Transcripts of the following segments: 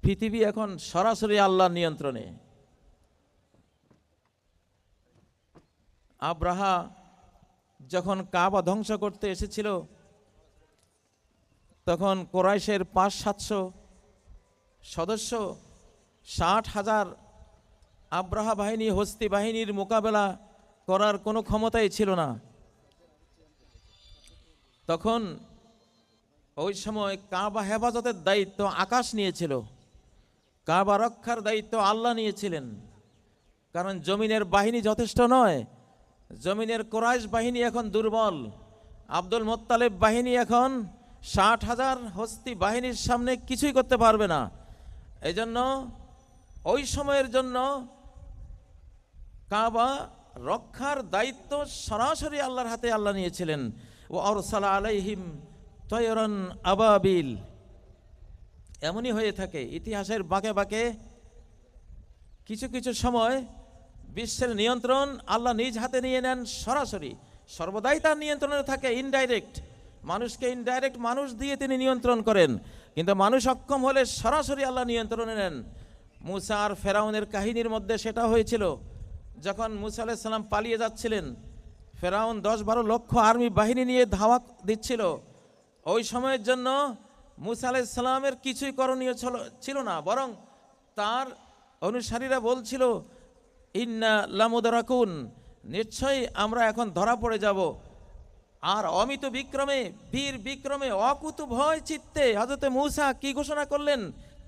পৃথিবী এখন সরাসরি আল্লাহর নিয়ন্ত্রণে। আব্রাহা যখন কাবা ধ্বংস করতে এসেছিল তখন কুরাইশের 500-700 সদস্য, 60,000 আব্রাহা বাহিনী, হস্তি বাহিনীর মোকাবেলা করার কোনো ক্ষমতাই ছিল না। তখন ওই সময় কাবা হেফাজতের দায়িত্ব আকাশ নিয়েছিল, কাবা রক্ষার দায়িত্ব আল্লাহ নিয়েছিলেন। কারণ জমিনের বাহিনী যথেষ্ট নয়, জমিনের কুরাইশ বাহিনী এখন দুর্বল। আব্দুল মুত্তালিব বাহিনী এখন 60,000 হস্তি বাহিনীর সামনে কিছুই করতে পারবে না। এই জন্য ওই সময়ের জন্য কাবা রক্ষার দায়িত্ব সরাসরি আল্লাহর হাতে আল্লাহ নিয়েছিলেন। ও আরসালা আলাইহিম তয়রান আবাবিল। এমনই হয়ে থাকে ইতিহাসের বাঁকে বাঁকে। কিছু কিছু সময় বিশ্বের নিয়ন্ত্রণ আল্লাহ নিজ হাতে নিয়ে নেন সরাসরি, সর্বদাই তার নিয়ন্ত্রণে থাকে। ইনডাইরেক্ট মানুষকে, ইনডাইরেক্ট মানুষ দিয়ে তিনি নিয়ন্ত্রণ করেন, কিন্তু মানুষ অক্ষম হলে সরাসরি আল্লাহ নিয়ন্ত্রণে নেন। মুসা আর ফেরাউনের কাহিনীর মধ্যে সেটা হয়েছিল। যখন মুসা আলাইহিস সালাম পালিয়ে যাচ্ছিলেন, ফেরাউন 10-12 লক্ষ আর্মি বাহিনী নিয়ে ধাওয়া দিচ্ছিল। ওই সময়ের জন্য মুসা আলাইহিস সালামের কিছুই করণীয় ছিল না, বরং তার অনুসারীরা বলছিল ইন্না লামুদরাকুন, নিশ্চয়ই আমরা এখন ধরা পড়ে যাব। আর অমিত বিক্রমে, বীর বিক্রমে, অকুতু ভয় চিত্তে হযরত মুসা কি ঘোষণা করলেন?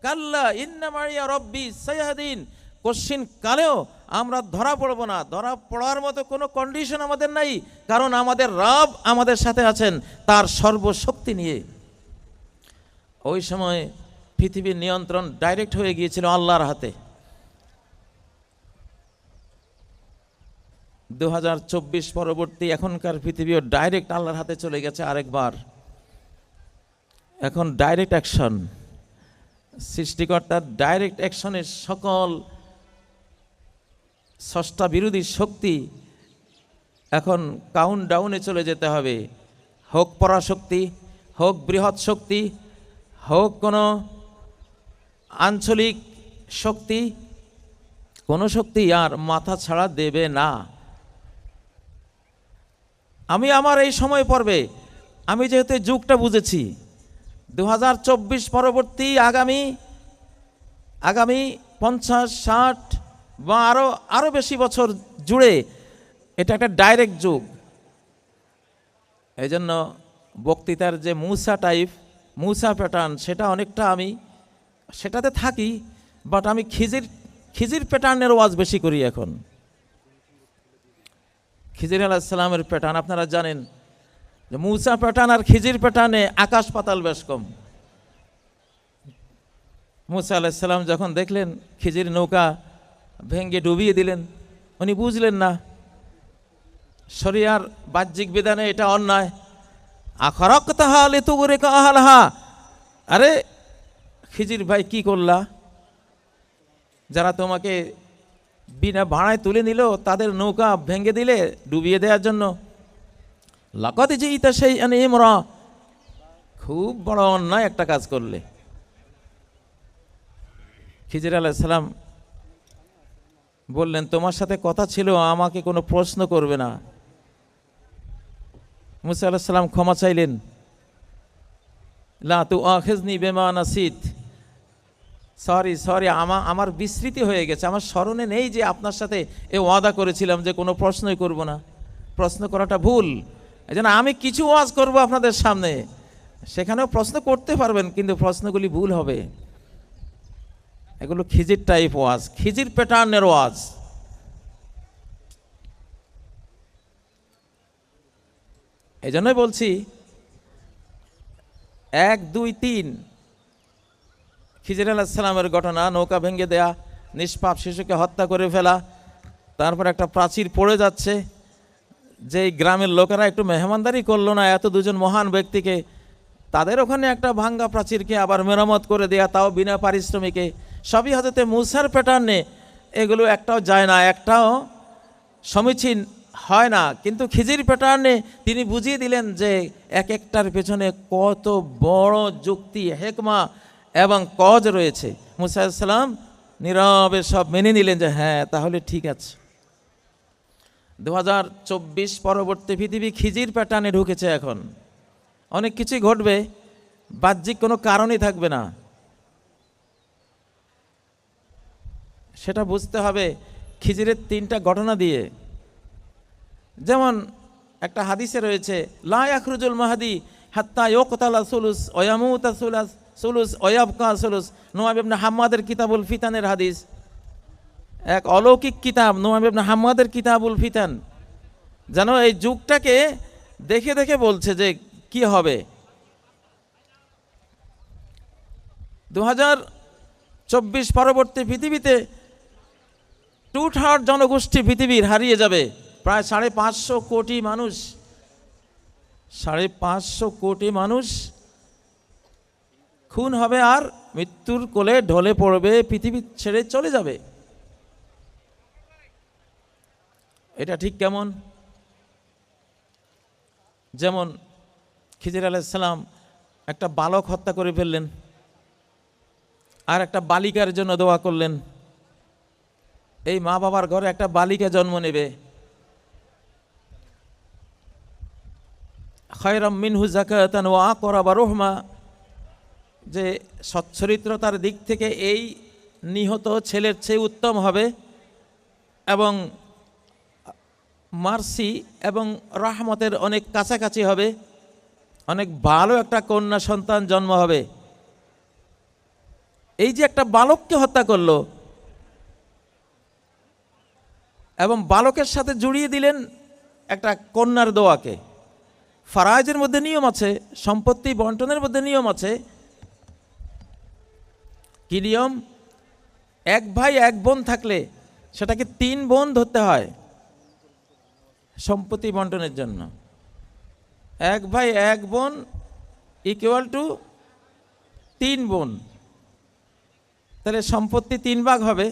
কাল্লা ইন্না মাইয়া রব্বি সায়াহদিন, কোশ্চিন কালেও আমরা ধরা পড়ব না। ধরা পড়ার মতো কোনো কন্ডিশন আমাদের নাই, কারণ আমাদের রব আমাদের সাথে আছেন তার সর্বশক্তি নিয়ে। ওই সময় পৃথিবীর নিয়ন্ত্রণ ডাইরেক্ট হয়ে গিয়েছিল আল্লাহর হাতে। 2024 পরবর্তী এখনকার পৃথিবীও ডাইরেক্ট আল্লাহর হাতে চলে গেছে আরেকবার। এখন ডাইরেক্ট অ্যাকশন, সৃষ্টিকর্তার ডাইরেক্ট অ্যাকশনের সকল স্রষ্টা বিরোধী শক্তি এখন কাউন্ট ডাউনে চলে যেতে হবে। হোক পরাশক্তি, হোক বৃহৎ শক্তি, হোক কোনো আঞ্চলিক শক্তি, কোনো শক্তি আর মাথা ছাড়া দেবে না। আমি আমার এই সময় পর্বে আমি যেহেতু যুগটা বুঝেছি, 2024 পরবর্তী আগামী 50-60 বা আরও বেশি বছর জুড়ে এটা একটা ডাইরেক্ট যুগ। এই জন্য বক্তৃতার যে মুসা প্যাটার্ন, সেটা অনেকটা আমি সেটাতে থাকি, বাট আমি খিজির প্যাটার্নের ওয়াজ বেশি করি এখন। খিজির আলাইহিস সালামের প্যাটার্ন আপনারা জানেন যে মুসা প্যাটার্ন আর খিজির প্যাটার্নে আকাশ পাতাল বেশ কম। মুসা আলাইহিস সালাম যখন দেখলেন খিজির নৌকা ভেঙ্গে ডুবিয়ে দিলেন, উনি বুঝলেন না শরিয়ার বাহ্যিক বিধানে এটা অন্যায়। আখরাকতাহা লিতুগরিকা আহলাহা, আরে খিজির ভাই কি করলা? যারা তোমাকে বিনা ভাড়ায় তুলে নিল তাদের নৌকা ভেঙে দিলে ডুবিয়ে দেওয়ার জন্য। লাকাদ জিইতা শাইআন ইমরা, খুব বড় অন্যায় একটা কাজ করলে। খিজির আলাইহিস সালাম বললেন তোমার সাথে কথা ছিল, আমাকে কোনো প্রশ্ন করবে না। মুসা আলাইহিস সালাম ক্ষমা চাইলেন। লা তুআখিযনি বিমা নাসিত, সরি আমার বিস্মৃতি হয়ে গেছে, আমার স্মরণে নেই যে আপনার সাথে এ ওয়াদা করেছিলাম যে কোনো প্রশ্নই করব না। প্রশ্ন করাটা ভুল। এই জন্য আমি কিছু ওয়াজ করব আপনাদের সামনে, সেখানেও প্রশ্ন করতে পারবেন, কিন্তু প্রশ্নগুলি ভুল হবে। এগুলো খিজির টাইপ ওয়াজ, খিজির প্যাটার্নের ওয়াজ। এই জন্যই বলছি 1, 2, 3 খিজির আলাইহিস সালামের ঘটনা, নৌকা ভেঙে দেয়া, নিষ্পাপ শিশুকে হত্যা করে ফেলা, তারপর একটা প্রাচীর পড়ে যাচ্ছে, যে গ্রামের লোকেরা একটু মেহমানদারি করলো না এত দুজন মহান ব্যক্তিকে, তাদের ওখানে একটা ভাঙ্গা প্রাচীরকে আবার মেরামত করে দেয়া, তাও বিনা পারিশ্রমিকে। সবই হযরত মুসার প্যাটার্নে, এগুলো একটাও যায় না, একটাও সমীচীন হয় না। কিন্তু খিজির প্যাটার্নে তিনি বুঝিয়ে দিলেন যে এক একটার পেছনে কত বড় যুক্তি, হেকমা এবং কজ রয়েছে। মুসা আলাইহিস সালাম নীরবে সব মেনে নিলেন যে হ্যাঁ তাহলে ঠিক আছে। 2024 পরবর্তী পৃথিবী খিজির প্যাটার্নে ঢুকেছে। এখন অনেক কিছুই ঘটবে, বাহ্যিক কোনো কারণই থাকবে না। সেটা বুঝতে হবে খিজিরের 3টা ঘটনা দিয়ে। যেমন একটা হাদিসে রয়েছে, লা ইয়াখরুজুল মাহদি হাত্তা ইউকতালা সুলুস ওয়া ইয়ামুতা সুলুস ওয়া ইয়াবকা সুলুস। নুআইম ইবনে হাম্মাদের কিতাবুল ফিতানের হাদিস, এক অলৌকিক কিতাব নুআইম ইবনে হাম্মাদের কিতাবুল ফিতান। যেন এই যুগটাকে দেখে দেখে বলছে যে কি হবে। 2024 পরবর্তী পৃথিবীতে 2/3 জনগোষ্ঠী পৃথিবীর হারিয়ে যাবে। প্রায় 550 কোটি মানুষ, 550 কোটি মানুষ খুন হবে আর মৃত্যুর কোলে ঢলে পড়বে, পৃথিবী ছেড়ে চলে যাবে। এটা ঠিক কেমন? যেমন খিজির আলাইহিস সালাম একটা বালক হত্যা করে ফেললেন, আর একটা বালিকার জন্য দোয়া করলেন। এই মা বাবার ঘরে একটা বালিকা জন্ম নেবে, খায়রাম মিনহু যাকাতান ওয়া আকরাবা রহমা, যে সচ্চরিত্রতার দিক থেকে এই নিহত ছেলের চেয়ে উত্তম হবে, এবং মার্সি এবং রহমতের অনেক কাছাকাছি হবে, অনেক ভালো একটা কন্যা সন্তান জন্ম হবে। এই যে একটা বালককে হত্যা করলো এবং বালকের সাথে জড়িয়ে দিলেন একটা কন্যার দোয়াকে। ফারায়েজের মধ্যে নিয়ম আছে, সম্পত্তি বন্টনের মধ্যে নিয়ম আছে। কি নিয়ম? এক ভাই এক বোন থাকলে সেটাকে 3 বোন ধরতে হয় সম্পত্তি বন্টনের জন্য। এক ভাই এক বোন ইকুয়াল টু 3 বোন, তাহলে সম্পত্তি 3 ভাগ হবে।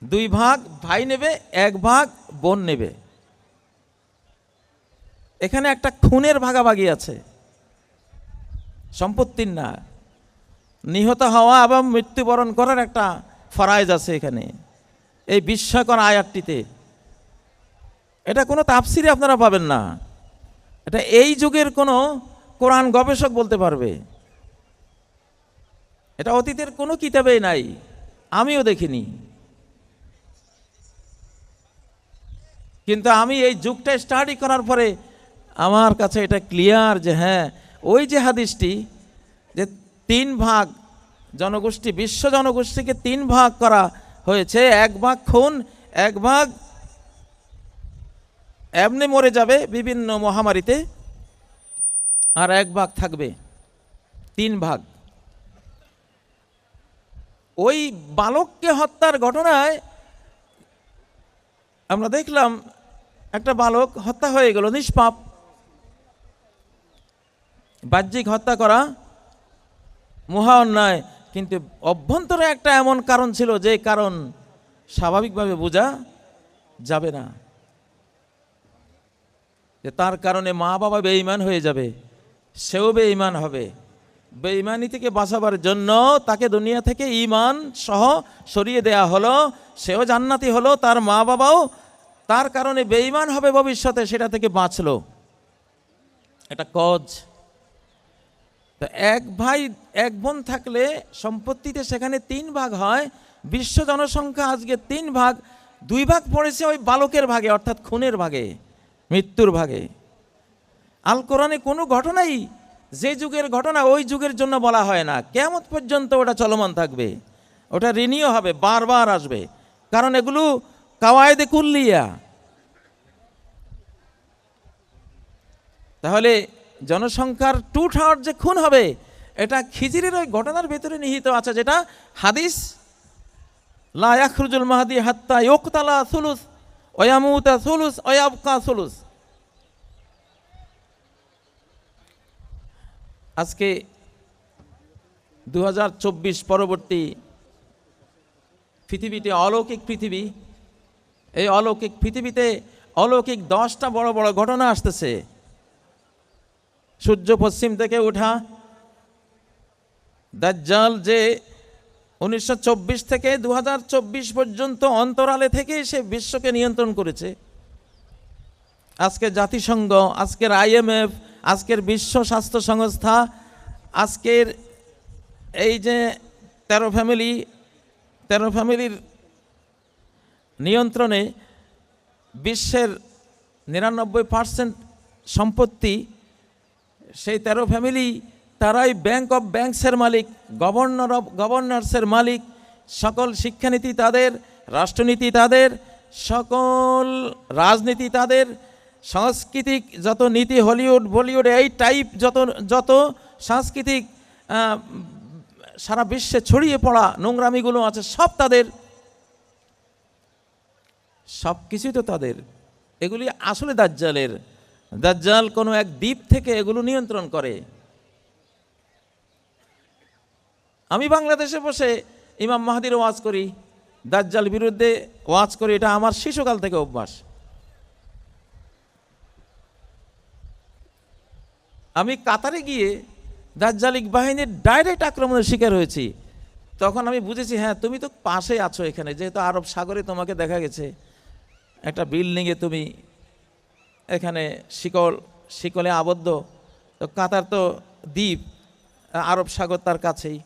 2 ভাগ ভাই নেবে, 1 ভাগ বোন নেবে। এখানে একটা খুনের ভাগাভাগি আছে, সম্পত্তির না। নিহত হওয়া এবং মৃত্যুবরণ করার একটা ফরায়েজ আছে এখানে, এই বিস্ময়কর আয়াতটিতে। এটা কোনো তাফসিরে আপনারা পাবেন না, এটা এই যুগের কোনো কোরআন গবেষক বলতে পারবে। এটা অতীতের কোনো কিতাবেই নাই, আমিও দেখিনি। কিন্তু আমি এই যুগটা স্টাডি করার পরে আমার কাছে এটা ক্লিয়ার যে হ্যাঁ, ওই যে হাদিসটি যে 3 ভাগ জনগোষ্ঠী, বিশ্ব জনগোষ্ঠীকে 3 ভাগ করা হয়েছে, 1 ভাগ খুন, 1 ভাগ এমনি মরে যাবে বিভিন্ন মহামারীতে, আর 1 ভাগ থাকবে। 3 ভাগ। ওই বালককে হত্যার ঘটনায় আমরা দেখলাম একটা বালক হত্যা হয়ে গেল, নিষ্পাপ। বাহ্যিক হত্যা করা মহা অন্যায়, কিন্তু অভ্যন্তরে একটা এমন কারণ ছিল যে কারণ স্বাভাবিকভাবে বোঝা যাবে না, যে তার কারণে মা বাবা বেঈমান হয়ে যাবে, সেও বেঈমান হবে। বেঈমানি থেকে বাঁচাবার জন্য তাকে দুনিয়া থেকে ঈমান সহ সরিয়ে দেয়া হলো, সেও জান্নাতি হলো, তার মা বাবাও তার কারণে বেঈমান হবে ভবিষ্যতে, সেটা থেকে বাঁচলো। এটা কজ। তো 1 ভাই 1 বোন থাকলে সম্পত্তিতে সেখানে 3 ভাগ হয়। বিশ্ব জনসংখ্যা আজকে 3 ভাগ, 2 ভাগ পড়েছে ওই বালকের ভাগে, অর্থাৎ খুনের ভাগে, মৃত্যুর ভাগে। আল কোরআনে কোনো ঘটনাই যে যুগের ঘটনা ওই যুগের জন্য বলা হয় না, কিয়ামত পর্যন্ত ওটা চলমান থাকবে, ওটা রিনিউ হবে, বারবার আসবে, কারণ এগুলো কাওয়ায়েদে কুল্লিয়া। তাহলে জনসংখ্যার 2/3 যে খুন হবে, এটা খিজিরের ওই ঘটনার ভেতরে নিহিত আছে, যেটা হাদিস লা ইয়াখরুজুল মাহদি হাত্তা ইউকতালা সুলুস ওয়া ইয়ামুতা সুলুস ওয়া ইয়াবকা সুলুস। আজকে 2024 পরবর্তী পৃথিবীতে অলৌকিক পৃথিবী, এই অলৌকিক পৃথিবীতে অলৌকিক 10টা বড় বড় ঘটনা আসতেছে। সূর্য পশ্চিম থেকে ওঠা, দাজ্জাল যে 1924 থেকে 2024 পর্যন্ত অন্তরালে থেকে সে বিশ্বকে নিয়ন্ত্রণ করেছে। আজকে জাতিসংঘ, আজকের IMF, আজকের বিশ্ব স্বাস্থ্য সংস্থা, আজকের এই যে 13 ফ্যামিলির নিয়ন্ত্রণে বিশ্বের 99% সম্পত্তি সেই 13 ফ্যামিলি, তারাই ব্যাংক অফ ব্যাংকসের মালিক, গভর্নর অফ গভর্নর্সের মালিক, সকল শিক্ষানীতি তাদের, রাষ্ট্রনীতি তাদের, সকল রাজনীতি তাদের, সাংস্কৃতিক যত নীতি, হলিউড বলিউড এই টাইপ যত সাংস্কৃতিক সারা বিশ্বে ছড়িয়ে পড়া নোংরামিগুলো আছে সব তাদের, সব কিছুই তো তাদের। এগুলি আসলে দাজ্জালের। দাজ্জাল কোনো এক দ্বীপ থেকে এগুলো নিয়ন্ত্রণ করে। আমি বাংলাদেশে বসে ইমাম মাহদির ওয়াজ করি, দাজ্জাল বিরুদ্ধে ওয়াজ করি, এটা আমার শিশুকাল থেকে অভ্যাস। আমি কাতারে গিয়ে দাজ্জালিক বাহিনীর ডাইরেক্ট আক্রমণের শিকার হয়েছি। তখন আমি বুঝেছি, হ্যাঁ তুমি তো পাশে আছো এখানে, যেহেতু আরব সাগরে তোমাকে দেখা গেছে, একটা বিল্ডিংয়ে তুমি এখানে শিকলে আবদ্ধ, তো কাতার তো দ্বীপ, আরব সাগর তার কাছেই।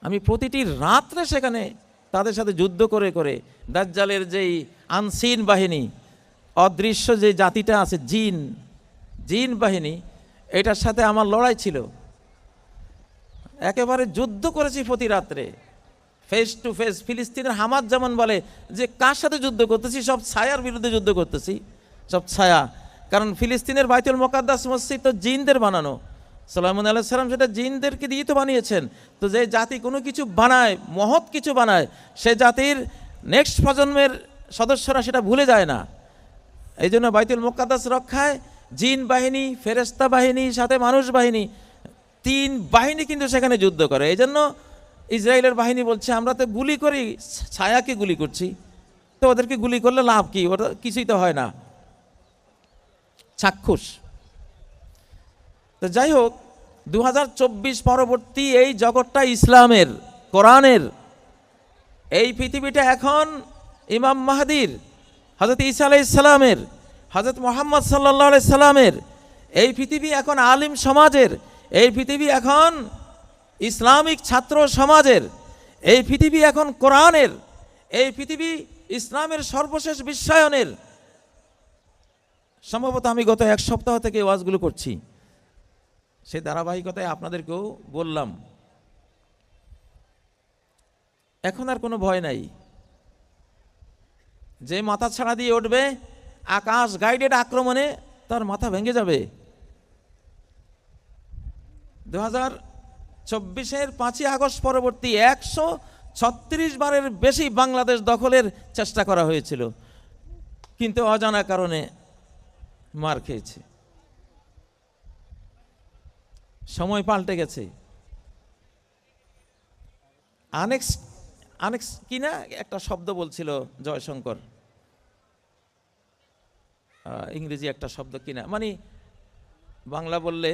আমি প্রতিটি রাত্রে সেখানে তাদের সাথে যুদ্ধ করে করে দাজ্জালের যেই আনসিন বাহিনী, অদৃশ্য যে জাতিটা আছে, জিন বাহিনী, এটার সাথে আমার লড়াই ছিল। একেবারে যুদ্ধ করেছি প্রতি রাত্রে, ফেস টু ফেস। ফিলিস্তিনের হামাস যেমন বলে যে কার সাথে যুদ্ধ করতেছি, সব ছায়ার বিরুদ্ধে যুদ্ধ করতেছি, সব ছায়া। কারণ ফিলিস্তিনের বাইতুল মুকাদ্দাস মসজিদ তো জিনদের বানানো, সুলাইমান আলাইহিস সালাম সেটা জিনদেরকে দিয়ে তো বানিয়েছেন। তো যে জাতি কোনো কিছু বানায়, মহৎ কিছু বানায়, সে জাতির নেক্সট প্রজন্মের সদস্যরা সেটা ভুলে যায় না। এই জন্য বাইতুল মুকাদ্দাস রক্ষায় জিন বাহিনী, ফেরেশতা বাহিনী, সাথে মানুষ বাহিনী, 3 বাহিনী কিন্তু সেখানে যুদ্ধ করে। এই জন্য ইসরায়েলের বাহিনী বলছে আমরা তো গুলি করি, ছায়াকে গুলি করছি, তো ওদেরকে গুলি করলে লাভ কি, ওটা কিছুই তো হয় না, চাক্ষুষ। তো যাই হোক, 2024 পরবর্তী এই জগৎটা ইসলামের, কোরআনের, এই পৃথিবীটা এখন ইমাম মাহদির, হযরত ঈসা আলাইহিস সালামের, হযরত মুহাম্মদ সাল্লাল্লাহু আলাইহি সাল্লামের, এই পৃথিবী এখন আলিম সমাজের, এই পৃথিবী এখন ইসলামিক ছাত্র সমাজের, এই পৃথিবী এখন কোরআনের, এই পৃথিবী ইসলামের সর্বশেষ বিশ্বায়নের। সম্ভবত আমি গত 1 সপ্তাহ থেকে ওয়াজগুলো করছি, সেই ধারাবাহিকতায় আপনাদেরকেও বললাম। এখন আর কোনো ভয় নাই। যে মাথা ছাড়া দিয়ে উঠবে, আকাশ গাইডেড আক্রমণে তার মাথা ভেঙে যাবে। 2024-এর 5ই আগস্ট পরবর্তী 136 বারের বেশি বাংলাদেশ দখলের চেষ্টা করা হয়েছিল, কিন্তু অজানা কারণে মার খেয়েছে। সময় পাল্টে গেছে। আনেক্স কিনা একটা শব্দ বলছিল জয়শঙ্কর, ইংরেজি একটা শব্দ কিনা, মানে বাংলা বললে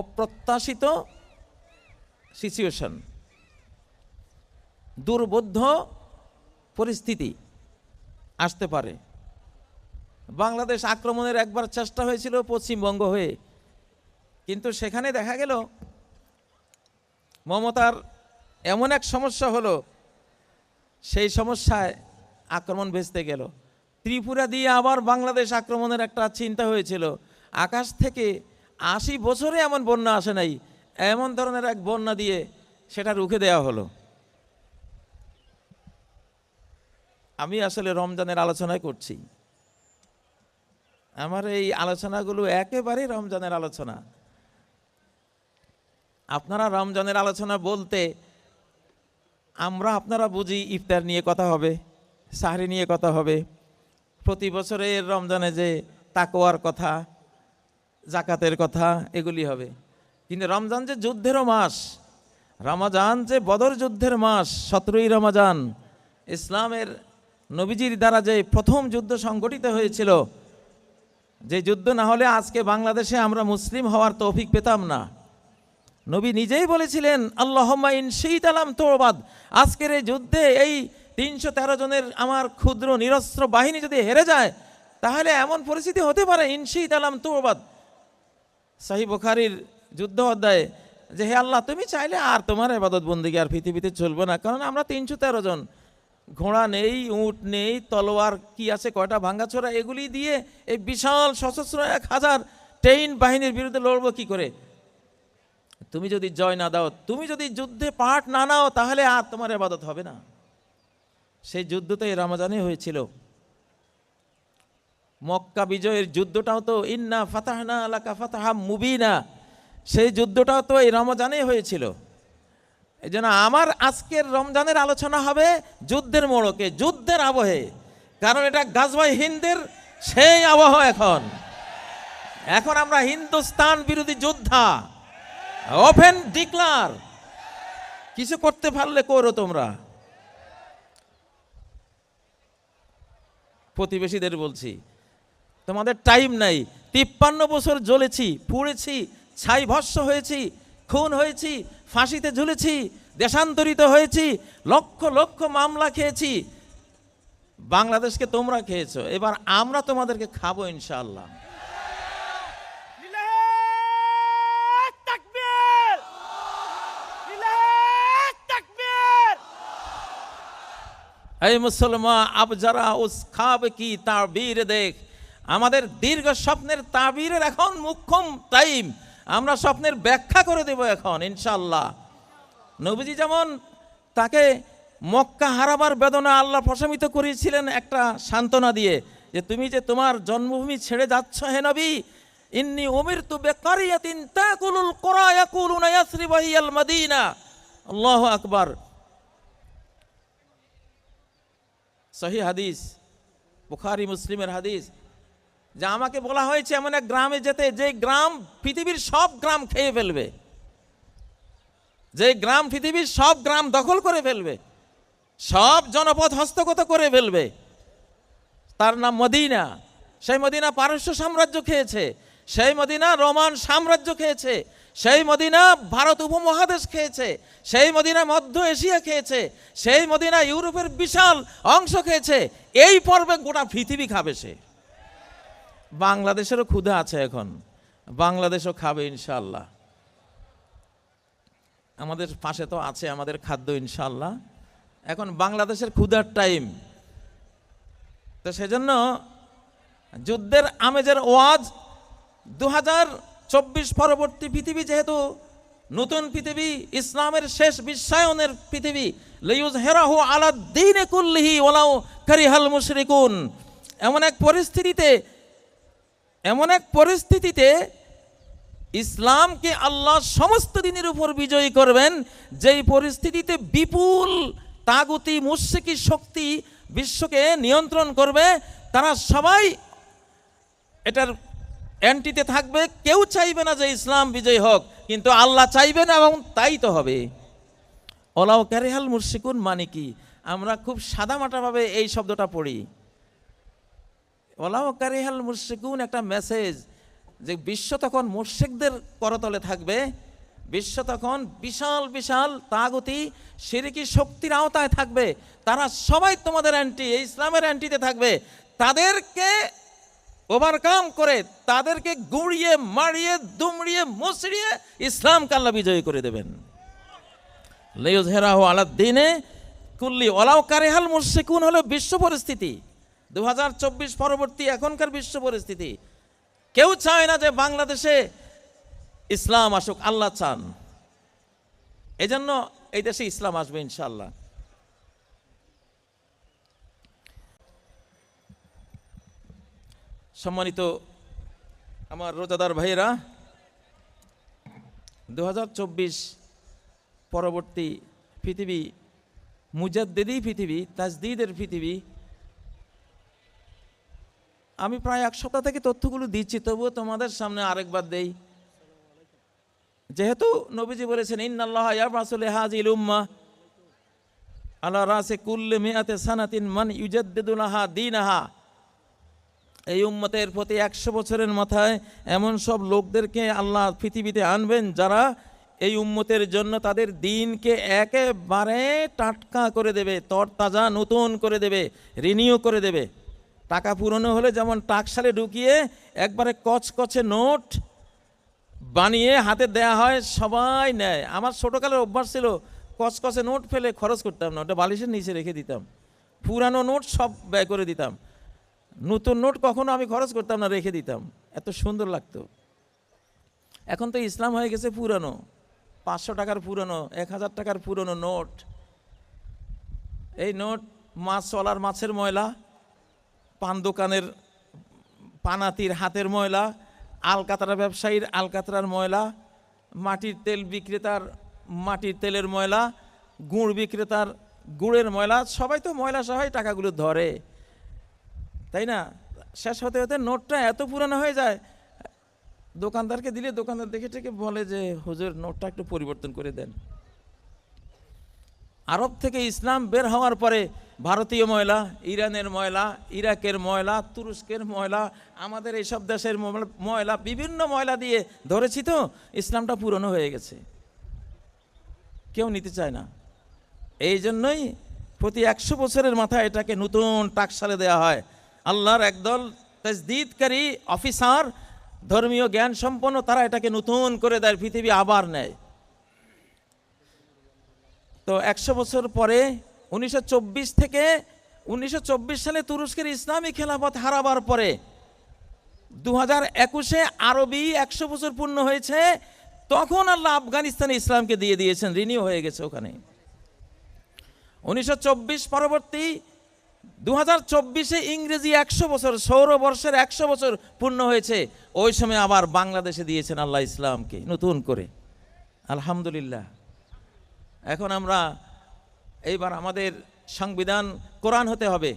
অপ্রত্যাশিত সিচুয়েশন, দুর্বোধ্য পরিস্থিতি আসতে পারে। বাংলাদেশ আক্রমণের একবার চেষ্টা হয়েছিল পশ্চিমবঙ্গ হয়ে, কিন্তু সেখানে দেখা গেল মমতার এমন এক সমস্যা হলো, সেই সমস্যায় আক্রমণ ভেস্তে গেল। ত্রিপুরা দিয়ে আবার বাংলাদেশ আক্রমণের একটা চিন্তা হয়েছিল, আকাশ থেকে 80 বছরে এমন বন্যা আসে নাই, এমন ধরনের এক বন্যা দিয়ে সেটা রুখে দেওয়া হলো। আমি আসলে রমজানের আলোচনায় করছি, আমার এই আলোচনাগুলো একেবারে রমজানের আলোচনা। আপনারা রমজানের আলোচনা বলতে আপনারা বুঝি ইফতার নিয়ে কথা হবে, সাহরি নিয়ে কথা হবে, প্রতি বছরের রমজানে যে তাকওয়ার কথা, জাকাতের কথা, এগুলি হবে। কিন্তু রমজান যে যুদ্ধেরও মাস, রমজান যে বদর যুদ্ধের মাস, 17ই রমজান, ইসলামের নবীজির দ্বারা যে প্রথম যুদ্ধ সংগঠিত হয়েছিল, যে যুদ্ধ না হলে আজকে বাংলাদেশে আমরা মুসলিম হওয়ার তৌফিক পেতাম না। নবী নিজেই বলেছিলেন, আল্লাহুম্মা ইন শি'তা লাম তু'বাদ, আজকের এই যুদ্ধে এই 313 জনের আমার ক্ষুদ্র নিরস্ত্র বাহিনী যদি হেরে যায়, তাহলে এমন পরিস্থিতি হতে পারে ইন শি'তা লাম তু'বাদ। সহিহ বুখারীর যুদ্ধ অধ্যায়ে, যে হে আল্লাহ, তুমি চাইলে আর তোমার ইবাদত বন্দেগী আর পৃথিবীতে চলবে না, কারণ আমরা 313 জন, ঘোড়া নেই, উট নেই, তলোয়ার কি আছে কয়টা ভাঙ্গাচোরা, এগুলি দিয়ে এই বিশাল সশস্ত্র 1000 ট্রেন বাহিনীর বিরুদ্ধে লড়বো কি করে? তুমি যদি জয় না দাও, তুমি যদি যুদ্ধে পার্ট না নাও, তাহলে আর তোমার ইবাদত হবে না। সেই যুদ্ধ তো এই রমজানে হয়েছিল। মক্কা বিজয়ের যুদ্ধটাও তো ইন্না ফাতাহনা লাকা ফাতাহাম মুবিনা, সেই যুদ্ধটাও তো এই রমজানেই হয়েছিল। এই জন্য আমার আজকের রমজানের আলোচনা হবে যুদ্ধের মোড়কে, যুদ্ধের আবহে, কারণ এটা গাজওয়ায়ে হিন্দের সেই আবহ। এখন আমরা হিন্দুস্তান বিরোধী যোদ্ধা, ওপেন ডিক্লার। কিছু করতে পারলে করো তোমরা। প্রতিবেশীদের বলছি, তোমাদের টাইম নাই। 53 বছর জ্বলেছি, পুড়েছি, ছাই ভস্ম হয়েছি, খুন হয়েছি, ফাঁসিতে ঝুলেছি, দেশান্তরিত হয়েছি, লক্ষ লক্ষ মামলা খেয়েছি। বাংলাদেশকে তোমরা খেয়েছো, এবার আমরা তোমাদেরকে খাবো ইনশাআল্লাহ। এই মুসলমান, আব যারা উস খাব কি তাবির দেখ, আমাদের দীর্ঘ স্বপ্নের তাবিরের এখন মুখ্যম টাইম। আমরা স্বপ্নের ব্যাখ্যা করে দেব এখন ইনশাআল্লাহ। নবীজি যেমন তাকে মক্কা হারাবার বেদনা আল্লাহ প্রশমিত করেছিলেন একটা সান্ত্বনা দিয়ে, যে তুমি যে তোমার জন্মভূমি ছেড়ে যাচ্ছ হে নবী, ইন্নী উমিরতু বিকারিয়াতিন তাকুলুল কুরা ইয়াকুলুনা ইয়াসরিব হিয়াল মদিনা। আল্লাহু আকবার। সহিহ হাদিস, বুখারী মুসলিমের হাদিস, যে আমাকে বলা হয়েছে এমন এক গ্রামে যেতে, যে গ্রাম পৃথিবীর সব গ্রাম খেয়ে ফেলবে, যে গ্রাম পৃথিবীর সব গ্রাম দখল করে ফেলবে, সব জনপদ হস্তগত করে ফেলবে, তার নাম মদিনা। সেই মদিনা পারস্য সাম্রাজ্য খেয়েছে, সেই মদিনা রোমান সাম্রাজ্য খেয়েছে, সেই মদিনা ভারত উপমহাদেশ খেয়েছে, সেই মদিনা মধ্য এশিয়া খেয়েছে, সেই মদিনা ইউরোপের বিশাল অংশ খেয়েছে। এই পর্বে গোটা পৃথিবী খাবে সে। বাংলাদেশেরও ক্ষুধা আছে এখন, বাংলাদেশও খাবে ইনশাআল্লাহ। আমাদের পাশে তো আছে আমাদের খাদ্য ইনশাআল্লাহ। এখন বাংলাদেশের ক্ষুধার টাইম। তো সেজন্য যুদ্ধের আমেজের ওয়াজ 2024 পরবর্তী পৃথিবী, যেহেতু নতুন পৃথিবী, ইসলামের শেষ বিশ্বায়নের পৃথিবী, লিইয়ুযহিরাহু আলা দ্বীনি কুল্লিহি ওয়ালাউ কারিহাল মুশরিকুন। এমন এক পরিস্থিতিতে ইসলামকে আল্লাহ সমস্ত দিনের উপর বিজয়ী করবেন, যেই পরিস্থিতিতে বিপুল তাগুতি মুশরিকি শক্তি বিশ্বকে নিয়ন্ত্রণ করবে। তারা সবাই এটার অ্যান্টিতে থাকবে। কেউ চাইবে না যে ইসলাম বিজয়ী হোক, কিন্তু আল্লাহ চাইবেন, এবং তাই তো হবে। ওলাউ কারিহাল মুশরিকুন মানে কি? আমরা খুব সাদামাটাভাবে এই শব্দটা পড়ি। ওলাউ কারিহাল মুশরিকুন একটা মেসেজ, যে বিশ্ব তখন মুশরিকদের করতলে থাকবে, বিশ্ব তখন বিশাল বিশাল তাগুতি শিরকি শক্তির আওতায় থাকবে। তারা সবাই তোমাদের অ্যান্টি, ইসলামের অ্যান্টিতে থাকবে। তাদেরকে ওভারকাম করে, তাদেরকে গুঁড়িয়ে মারিয়ে দুমড়িয়ে মুচড়িয়ে ইসলামকে আল্লাহ বিজয়ী করে দেবেন। লিইয়ুযহিরাহু আলা দ্বীনি কুল্লি ওয়ালাউ কারিহাল মুশরিকুন হলো বিশ্ব পরিস্থিতি 2024 পরবর্তী এখনকার বিশ্ব পরিস্থিতি। কেউ চায় না যে বাংলাদেশে ইসলাম আসুক, আল্লাহ চান। এজন্য এই দেশে ইসলাম আসবে ইনশাআল্লাহ। সম্মানিত আমার রোজাদার ভাইয়েরা, 2024 পরবর্তী পৃথিবী মুজাদ্দিদি পৃথিবী, তাজদীদের পৃথিবী। আমি প্রায় 1 সপ্তাহ থেকে তথ্যগুলো দিচ্ছি, তবুও তোমাদের সামনে আরেকবার দেই। যেহেতু নবীজি বলেছেন, ইন্নাল্লাহা ইয়াবআসু লিহাযিল উম্মাহ আলা রাসি কুল্লি মিআতি সানাতিন মান ইউজাদ্দিদু লাহা দীনাহা। এই উম্মতের প্রতি 100 বছরের মাথায় এমন সব লোকদেরকে আল্লাহ পৃথিবীতে আনবেন, যারা এই উম্মতের জন্য তাদের দিনকে একেবারে টাটকা করে দেবে, তরতাজা নতুন করে দেবে, রিনিউ করে দেবে। টাকা পুরনো হলে যেমন টাকশালে ঢুকিয়ে একবারে কচকচে নোট বানিয়ে হাতে দেয়া হয়, সবাই নেয়। আমার ছোটোকালের অভ্যাস ছিল কচকচে নোট ফেলে খরচ করতাম না, ওটা বালিশের নিচে রেখে দিতাম। পুরানো নোট সব ব্যয় করে দিতাম, নতুন নোট কখনো আমি খরচ করতাম না, রেখে দিতাম, এত সুন্দর লাগতো। এখন তো ইসলাম হয়ে গেছে পুরানো, 500 টাকার পুরনো, 1000 টাকার পুরনো নোট। এই নোট মাছওয়ালার মাছের ময়লা, পান দোকানের পানাতির হাতের ময়লা, আলকাতরা ব্যবসায়ীর আলকাতরার ময়লা, মাটির তেল বিক্রেতার মাটির তেলের ময়লা, গুড় বিক্রেতার গুড়ের ময়লা, সবাই তো ময়লা সবাই টাকাগুলো ধরে, তাই না? শেষ হতে হতে নোটটা এত পুরানো হয়ে যায়, দোকানদারকে দিলে দোকানদার দেখে টেকে বলে যে হুজুর নোটটা একটু পরিবর্তন করে দেন। আরব থেকে ইসলাম বের হওয়ার পরে ভারতীয় ময়লা, ইরানের ময়লা, ইরাকের ময়লা, তুরস্কের ময়লা, আমাদের এইসব দেশের ময়লা, বিভিন্ন ময়লা দিয়ে ধরেছি, তো ইসলামটা পুরনো হয়ে গেছে, কেউ নিতে চায় না। এই জন্যই প্রতি 100 বছরের মাথায় এটাকে নতুন টাকশালে দেওয়া হয়। আল্লাহর একদল তাজদীদকারী অফিসার, ধর্মীয় জ্ঞান সম্পন্ন, তারা এটাকে নতুন করে দেয়, পৃথিবী আবার নেয়। তো 100 বছর পরে 1924 থেকে 1924 সালে তুরস্কের ইসলামী খেলাফত হারাবার পরে 2021-এ আরবি 100 বছর পূর্ণ হয়েছে, তখন আল্লাহ আফগানিস্তানে ইসলামকে দিয়ে দিয়েছেন, রিনিউ হয়ে গেছে ওখানে। 1924 পরবর্তী 2024-এ ইংরেজি 100 বছর, সৌরবর্ষের 100 বছর পূর্ণ হয়েছে, ওই সময় আবার বাংলাদেশে দিয়েছেন আল্লাহ ইসলামকে নতুন করে, আলহামদুলিল্লাহ। এখন আমরা এইবার আমাদের সংবিধান কোরআন হতে হবে,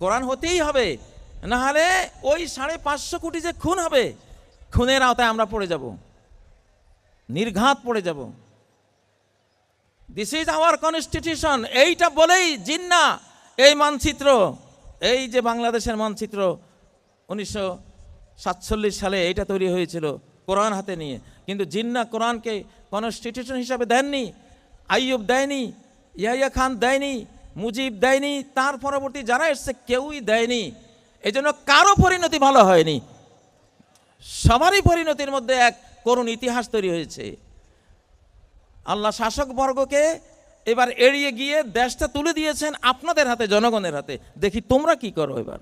কোরআন হতেই হবে, না হলে ওই 550 কোটি যে খুন হবে, খুনের আওতায় আমরা পড়ে যাব, নির্ঘাত পড়ে যাব। দিস ইজ আওয়ার কনস্টিটিউশন, এইটা বলেই জিন্না এই মানচিত্র, এই যে বাংলাদেশের মানচিত্র 1947 সালে এইটা তৈরি হয়েছিল কোরআন হাতে নিয়ে। কিন্তু জিন্না কোরআনকে কনস্টিটিউশন হিসাবে দেননি, আইয়ুব দেয়নি, ইয়াহিয়া খান দেয়নি, মুজিব দেয়নি, তার পরবর্তী যারা এসছে কেউই দেয়নি। এই জন্য কারো পরিণতি ভালো হয়নি, সবারই পরিণতির মধ্যে এক করুণ ইতিহাস তৈরি হয়েছে। আল্লাহ শাসক বর্গকে এবার এড়িয়ে গিয়ে দেশটা তুলে দিয়েছেন আপনাদের হাতে, জনগণের হাতে। দেখি তোমরা কি করো এবার।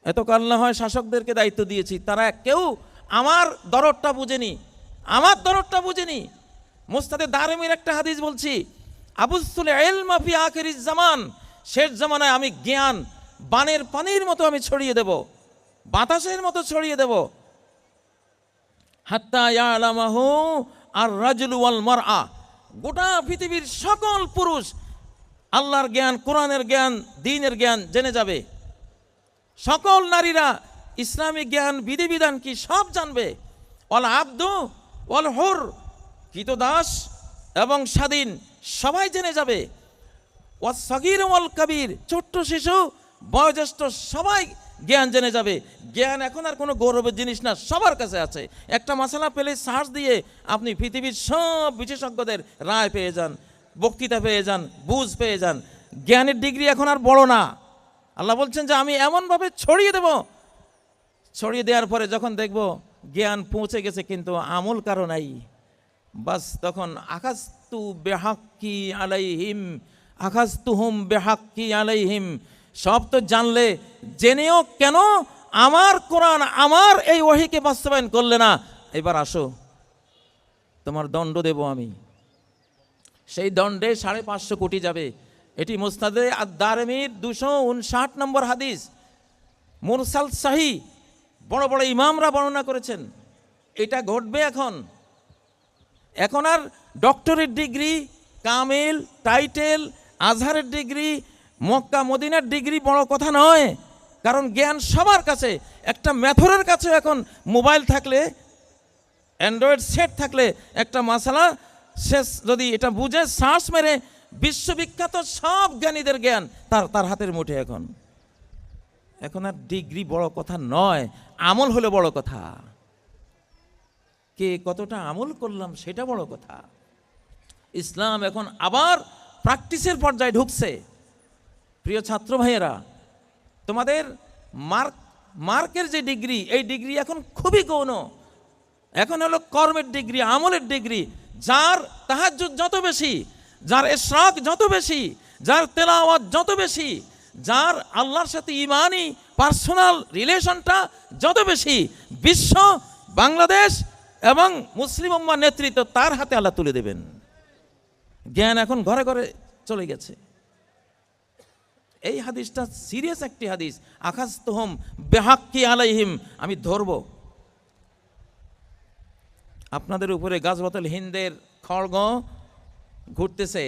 এতকাল না হয় শাসকদেরকে দায়িত্ব দিয়েছি, তারা কেউ আমার দরদটা বুঝেনি, আমার দরদটা বুঝেনি। মুস্তাদে দারমির একটা হাদিস বলছি, আবুসুল ইলমা ফি আখিরিজ জামান, শেষ জামানায় আমি জ্ঞান বানের পানির মতো আমি ছড়িয়ে দেব, বাতাসের মতো ছড়িয়ে দেব। হাত্তা ইয়ালামাহু আর রাজুলু ওয়াল মারআ, গোটা পৃথিবীর সকল পুরুষ আল্লাহর জ্ঞান, কোরআনের জ্ঞান, দ্বীনের জ্ঞান জেনে যাবে। সকল নারীরা ইসলামিক জ্ঞান, বিধিবিধান কি সব জানবে। ওয়াল আবদু ওয়াল হুর, কৃতদাস এবং স্বাধীন সবাই জেনে যাবে। ওয়াস সাগীর ওয়াল কাবীর, ছোট্ট শিশু বয়োজ্যেষ্ঠ সবাই জ্ঞান জেনে যাবে। জ্ঞান এখন আর কোনো গৌরবের জিনিস না, সবার কাছে আছে। একটা মশলা পেলে সার্চ দিয়ে আপনি পৃথিবীর সব বিশেষজ্ঞদের রায় পেয়ে যান, বক্তৃতা পেয়ে যান, বুঝ পেয়ে যান। জ্ঞানের ডিগ্রি এখন আর বড় না। আল্লাহ বলছেন যে আমি এমনভাবে ছড়িয়ে দেব, ছড়িয়ে দেওয়ার পরে যখন দেখব জ্ঞান পৌঁছে গেছে কিন্তু আমল কারো নাই, বাস তখন আখাযতু বিহাক্কি আলাইহিম, আখাযতুহুম বিহাক্কি আলাইহিম। সব তো জানলে, জেনেও কেন আমার কোরআন, আমার এই ওহীকে বাস্তবায়ন করলে না, এবার আসো তোমার দণ্ড দেব আমি। সেই দণ্ডে 550 কোটি যাবে। এটি মুসনাদে আদ-দারমির 259 নম্বর হাদিস, মুরসাল সাহি, বড় বড় ইমামরা বর্ণনা করেছেন। এটা ঘটবে এখন আর ডক্টরের ডিগ্রি, কামিল, টাইটেল, আজহারের ডিগ্রি, মক্কা মদিনার ডিগ্রি বড় কথা নয়, কারণ জ্ঞান সবার কাছে। একটা মেথরের কাছে এখন মোবাইল থাকলে, অ্যান্ড্রয়েড সেট থাকলে একটা মাসালা শেষ যদি এটা বুঝে সার্চ মেরে বিশ্ববিখ্যাত সব জ্ঞানীদের জ্ঞান তার হাতের মুঠে। এখন আর ডিগ্রি বড় কথা নয়, আমল হলো বড় কথা। কে কতটা আমল করলাম সেটা বড় কথা। ইসলাম এখন আবার প্র্যাকটিসের পর্যায়ে ঢুকছে। প্রিয় ছাত্র ভাইয়েরা, তোমাদের মার্কের যে ডিগ্রি, এই ডিগ্রি এখন খুবই গৌণ। এখন হলো কর্মের ডিগ্রি, আমলের ডিগ্রি। যার তাহাজ্জুদ যত বেশি, যার ইশরাক যত বেশি, যার তেলাওয়াত যত বেশি, যার আল্লাহর সাথে ইমানি পার্সোনাল রিলেশনটা যত বেশি, বিশ্ব, বাংলাদেশ এবং মুসলিম উম্মার নেতৃত্ব তার হাতে আল্লাহ তুলে দেবেন। জ্ঞান এখন ঘরে ঘরে চলে গেছে। এই হাদিসটা সিরিয়াস একটি হাদিস। আখাযতুহুম বিহাক্কি আলাইহিম, আমি ধরব আপনাদের উপরে। গাজওয়াতুল হিন্দের খড়গ ঘুরতেছে।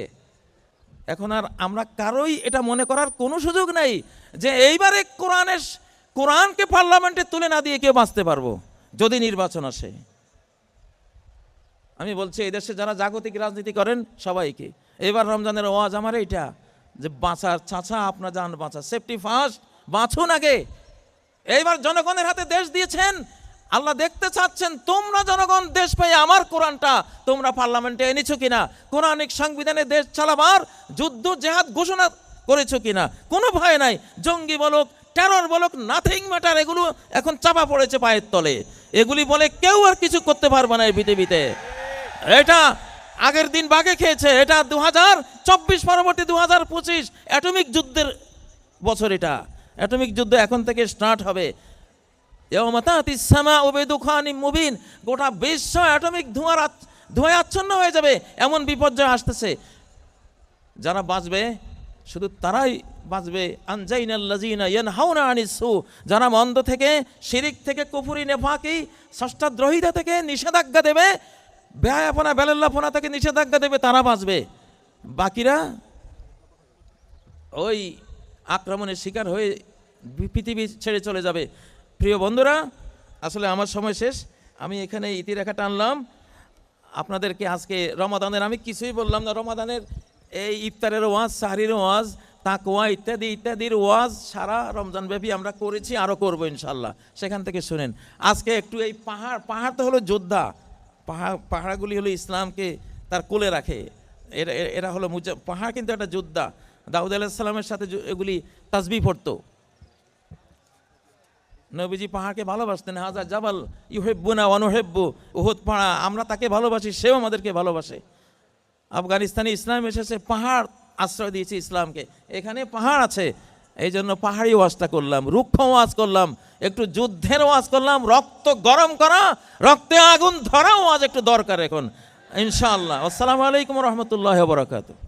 এখন আর আমরা কারোই এটা মনে করার কোনো সুযোগ নাই যে এইবারে কোরআনকে পার্লামেন্টে তুলে না দিয়ে কেউ বাঁচতে পারবো যদি নির্বাচন আসে। আমি বলছি এই দেশে যারা জাগতিক রাজনীতি করেন সবাইকে, এবার রমজানের ওয়াজ আমার এইটা যে বাঁচার চাচা আপনার জান বাঁচা, সেফটি ফার্স্ট, বাঁচুন আগে। এইবার জনগণের হাতে দেশ দিয়েছেন, আল্লাহ দেখতে চাচ্ছেন তোমরা জনগণ দেশ পেয়ে আমার কোরআনটা তোমরা পার্লামেন্টে এনেছো কিনা, কোরআনিক সংবিধানে দেশ চালাবার যুদ্ধ জেহাদ ঘোষণা করেছো কিনা। কোনো ভয় নাই, জঙ্গি বলুক, টেরর বলুক, নাথিং ম্যাটার, এগুলো এখন চাপা পড়েছে পায়ের তলে। এগুলি বলে কেউ আর কিছু করতে পারবে না এই পৃথিবীতে। এটা আগের দিন বাগে খেয়েছে। এটা 2024 পরবর্তী 2025 অ্যাটমিক যুদ্ধের বছর। এটা অ্যাটমিক যুদ্ধ এখন থেকে স্টার্ট হবে। গোটা বিশ্ব অ্যাটমিক ধোঁয়ায় আচ্ছন্ন হয়ে যাবে, এমন বিপর্যয় আসতেছে। যারা বাঁচবে শুধু তারাই বাঁচবে। আনজাইনাল্লাযীনা ইয়ানহাউনা আনিস সু, যারা মন্দ থেকে, শিরিক থেকে, কুফরি, নেফাকি, ষষ্ঠাদ্রোহিতা থেকে নিষেধাজ্ঞা দেবে, বেহায়াপনা বেলাল্লাপনা থেকে নিষেধাজ্ঞা দেবে, তারা বাঁচবে। বাকিরা ওই আক্রমণের শিকার হয়ে পৃথিবী ছেড়ে চলে যাবে। প্রিয় বন্ধুরা, আসলে আমার সময় শেষ, আমি এখানে ইতিরেখা টানলাম আপনাদেরকে। আজকে রমাদানের আমি কিছুই বললাম না। রমাদানের এই ইফতারের ওয়াজ, সাহরির ওয়াজ, তাকওয়া ইত্যাদি ইত্যাদির ওয়াজ সারা রমজান ব্যাপী আমরা করেছি, আরও করবো ইনশাল্লাহ। সেখান থেকে শুনেন। আজকে একটু এই পাহাড় তো হলো যোদ্ধা, পাহাড়গুলি হলো ইসলামকে তার কোলে রাখে। এরা হলো পাহাড় কিন্তু একটা যোদ্ধা। দাউদ আলাইহিস সালামের সাথে এগুলি তাসবিহ পড়তো। নবীজি পাহাড়কে ভালোবাসতেন। হাজা জাবাল ইউহিব্বুনা ওয়া নুহিব্বু, উহুদ পাহাড়, আমরা তাকে ভালোবাসি, সেও আমাদেরকে ভালোবাসে। আফগানিস্তানে ইসলাম এসেছে, পাহাড় আশ্রয় দিয়েছে ইসলামকে। এখানে পাহাড় আছে, এই জন্য পাহাড়ি ওয়াজটা করলাম, রুক্ষ ওয়াজ করলাম, একটু যুদ্ধের ওয়াজ করলাম। রক্ত গরম করা, রক্তে আগুন ধরা ওয়াজ একটু দরকার এখন ইনশাআল্লাহ। আসসালামু আলাইকুম ওয়া রাহমাতুল্লাহি ওয়া বারাকাতুহু।